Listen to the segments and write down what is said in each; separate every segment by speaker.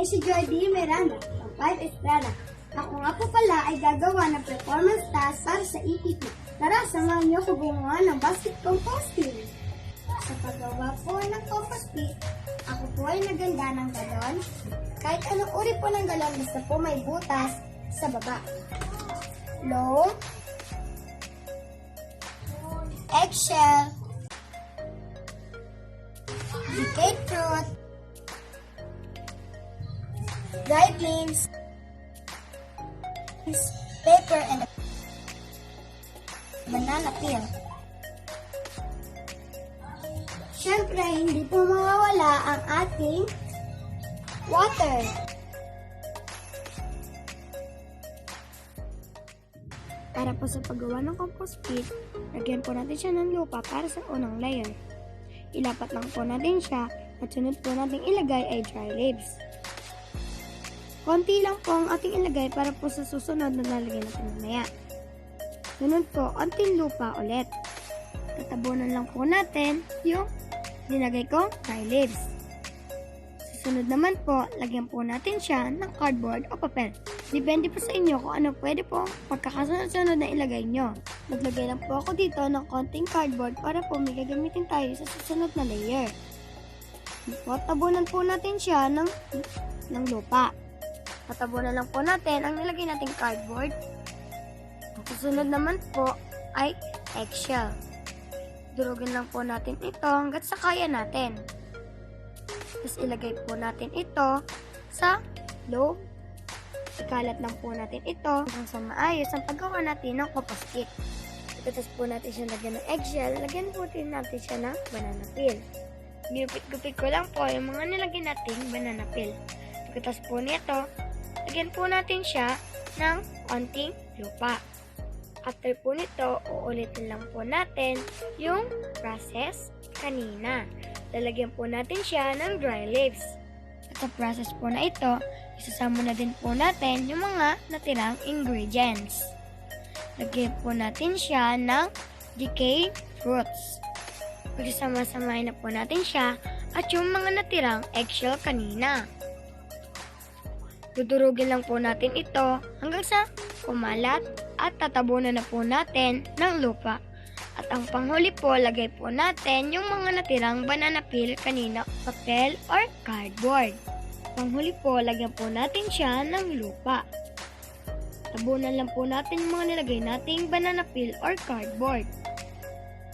Speaker 1: si Jordy Miranda ng 5 Estrada. Ako nga po pala ay gagawa ng performance task para sa EPP. Tara, samahan niyo ko gumawa ng basket composting. Sa paggawa po ng compost pit, ako po ay naganda ng galon. Kahit anong uri po ng galon, basta po may butas sa baba. Loam, eggshell, decayed fruit, dried leaves, paper, and banana peel. Siyempre, hindi po mawawala ang ating water. Para po sa paggawa ng compost pit, lagyan po natin siya ng lupa para sa unang layer. Ilapat lang po natin siya at sunod po natin ilagay ay dry leaves. Konti lang po ang ating ilagay para po sa susunod na lalagyan natin mamaya. Sunod po, konting lupa ulit. Tatabunan lang po natin yung nilagay kong dry leaves. Susunod naman po, lagyan po natin siya ng cardboard o papel. Depende po sa inyo kung ano pwede po pagkakasunod-sunod na ilagay nyo. Naglagay lang po ako dito ng konting cardboard para po may gagamitin tayo sa susunod na layer. Tabunan po natin siya ng lupa. Tatabunan lang po natin ang nilagay nating cardboard. Ang susunod naman po ay eggshell. Durugin lang po natin ito hanggat sa kaya natin. Tapos ilagay po natin ito sa loam. Ikalat lang po natin ito hanggang sa maayos ang paggawa natin ng compost pit. Tapos po natin siya lagyan ng eggshell. Lagyan po natin siya ng banana peel. Ginupit-gupit ko lang po yung mga nilagyan nating banana peel. Pagkatapos po nito, lagyan po natin siya ng konting lupa. After po nito, uulitin lang po natin yung process kanina. Lalagyan po natin siya ng dry leaves. At sa process po na ito, isasama na din po natin yung mga natirang ingredients. Lagyan po natin siya ng decayed fruits. Pagsasama-samahin na po natin siya at yung mga natirang eggshell kanina. Dudurugin lang po natin ito hanggang sa kumalat at tatabunan na po natin ng lupa. At ang panghuli po, lagay po natin yung mga natirang banana peel kanina, papel or cardboard. Panghuli po, lagyan po natin siya ng lupa. Tabunan lang po natin yung mga nilagay nating banana peel or cardboard.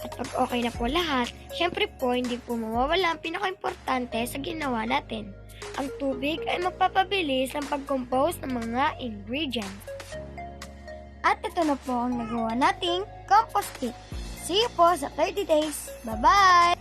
Speaker 1: At pag okay na po lahat, syempre po hindi po mawawala ang pinaka-importante sa ginawa natin. Ang tubig ay magpapabilis ang pag-compose ng mga ingredients. At ito na po ang nagawa nating compost pit. See you po sa 30 days. Bye-bye!